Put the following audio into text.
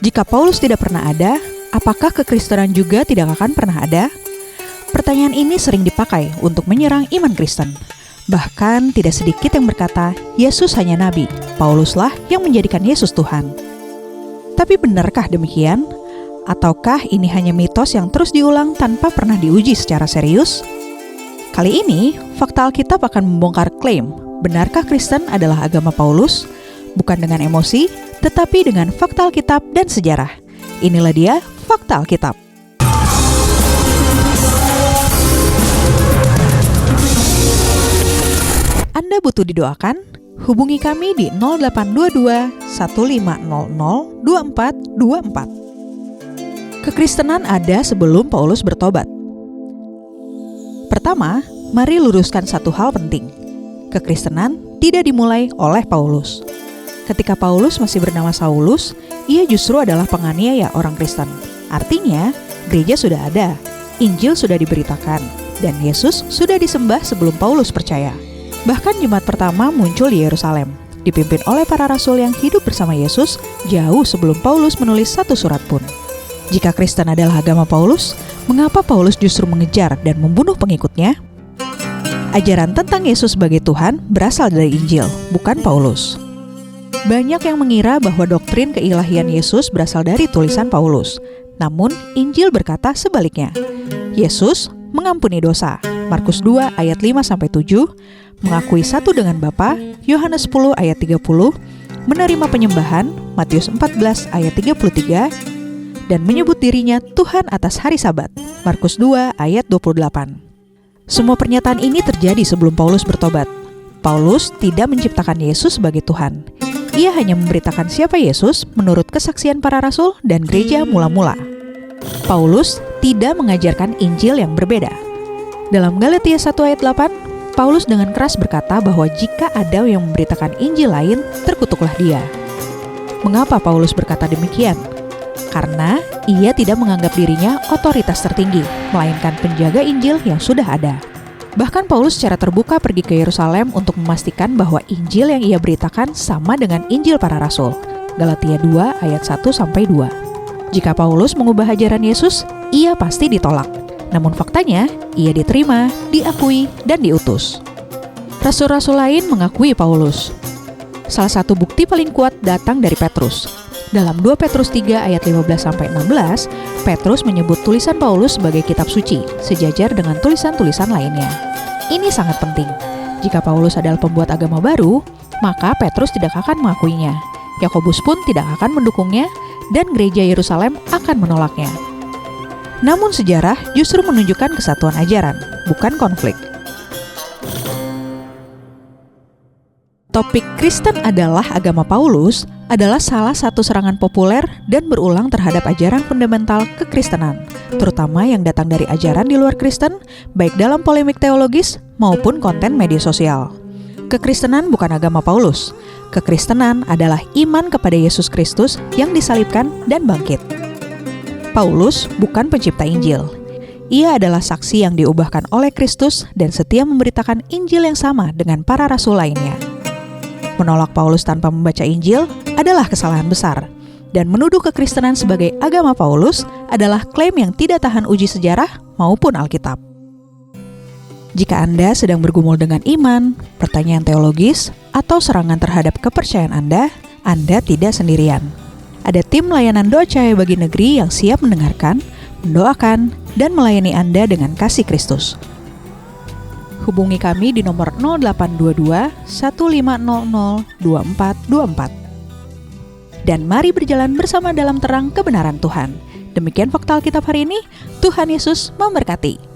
Jika Paulus tidak pernah ada, apakah kekristenan juga tidak akan pernah ada? Pertanyaan ini sering dipakai untuk menyerang iman Kristen. Bahkan tidak sedikit yang berkata, Yesus hanya nabi, Pauluslah yang menjadikan Yesus Tuhan. Tapi benarkah demikian? Ataukah ini hanya mitos yang terus diulang tanpa pernah diuji secara serius? Kali ini, fakta Alkitab akan membongkar klaim, benarkah Kristen adalah agama Paulus? Bukan dengan emosi, tetapi dengan fakta Alkitab dan sejarah. Inilah dia fakta Alkitab. Anda butuh didoakan? Hubungi kami di 0822 1500 2424. Kekristenan ada sebelum Paulus bertobat. Pertama, mari luruskan satu hal penting. Kekristenan tidak dimulai oleh Paulus. Ketika Paulus masih bernama Saulus, ia justru adalah penganiaya orang Kristen. Artinya, gereja sudah ada, Injil sudah diberitakan, dan Yesus sudah disembah sebelum Paulus percaya. Bahkan jemaat pertama muncul di Yerusalem, dipimpin oleh para rasul yang hidup bersama Yesus jauh sebelum Paulus menulis satu surat pun. Jika Kristen adalah agama Paulus, mengapa Paulus justru mengejar dan membunuh pengikutnya? Ajaran tentang Yesus sebagai Tuhan berasal dari Injil, bukan Paulus. Banyak yang mengira bahwa doktrin keilahian Yesus berasal dari tulisan Paulus. Namun, Injil berkata sebaliknya. Yesus mengampuni dosa, Markus 2 ayat 5-7, mengakui satu dengan Bapa, Yohanes 10 ayat 30, menerima penyembahan, Matius 14 ayat 33, dan menyebut dirinya Tuhan atas hari Sabat, Markus 2 ayat 28. Semua pernyataan ini terjadi sebelum Paulus bertobat. Paulus tidak menciptakan Yesus sebagai Tuhan. Ia hanya memberitakan siapa Yesus menurut kesaksian para rasul dan gereja mula-mula. Paulus tidak mengajarkan Injil yang berbeda. Dalam Galatia 1 ayat 8, Paulus dengan keras berkata bahwa jika ada yang memberitakan Injil lain, terkutuklah dia. Mengapa Paulus berkata demikian? Karena ia tidak menganggap dirinya otoritas tertinggi, melainkan penjaga Injil yang sudah ada. Bahkan Paulus secara terbuka pergi ke Yerusalem untuk memastikan bahwa Injil yang ia beritakan sama dengan Injil para rasul. Galatia 2 ayat 1-2. Jika Paulus mengubah ajaran Yesus, ia pasti ditolak. Namun faktanya, ia diterima, diakui, dan diutus. Rasul-rasul lain mengakui Paulus. Salah satu bukti paling kuat datang dari Petrus. Dalam 2 Petrus 3 ayat 15-16, Petrus menyebut tulisan Paulus sebagai kitab suci, sejajar dengan tulisan-tulisan lainnya. Ini sangat penting. Jika Paulus adalah pembuat agama baru, maka Petrus tidak akan mengakuinya. Yakobus pun tidak akan mendukungnya, dan gereja Yerusalem akan menolaknya. Namun sejarah justru menunjukkan kesatuan ajaran, bukan konflik. Topik Kristen adalah agama Paulus adalah salah satu serangan populer dan berulang terhadap ajaran fundamental kekristenan, terutama yang datang dari ajaran di luar Kristen, baik dalam polemik teologis maupun konten media sosial. Kekristenan bukan agama Paulus. Kekristenan adalah iman kepada Yesus Kristus yang disalibkan dan bangkit. Paulus bukan pencipta Injil. Ia adalah saksi yang diubahkan oleh Kristus dan setia memberitakan Injil yang sama dengan para rasul lainnya. Menolak Paulus tanpa membaca Injil adalah kesalahan besar, dan menuduh kekristenan sebagai agama Paulus adalah klaim yang tidak tahan uji sejarah maupun Alkitab. Jika Anda sedang bergumul dengan iman, pertanyaan teologis, atau serangan terhadap kepercayaan Anda tidak sendirian. Ada tim layanan doa cahaya bagi negeri yang siap mendengarkan, mendoakan, dan melayani Anda dengan kasih Kristus. Hubungi kami di nomor 0822 1500 2424. Dan mari berjalan bersama dalam terang kebenaran Tuhan. Demikian fakta Alkitab hari ini. Tuhan Yesus memberkati.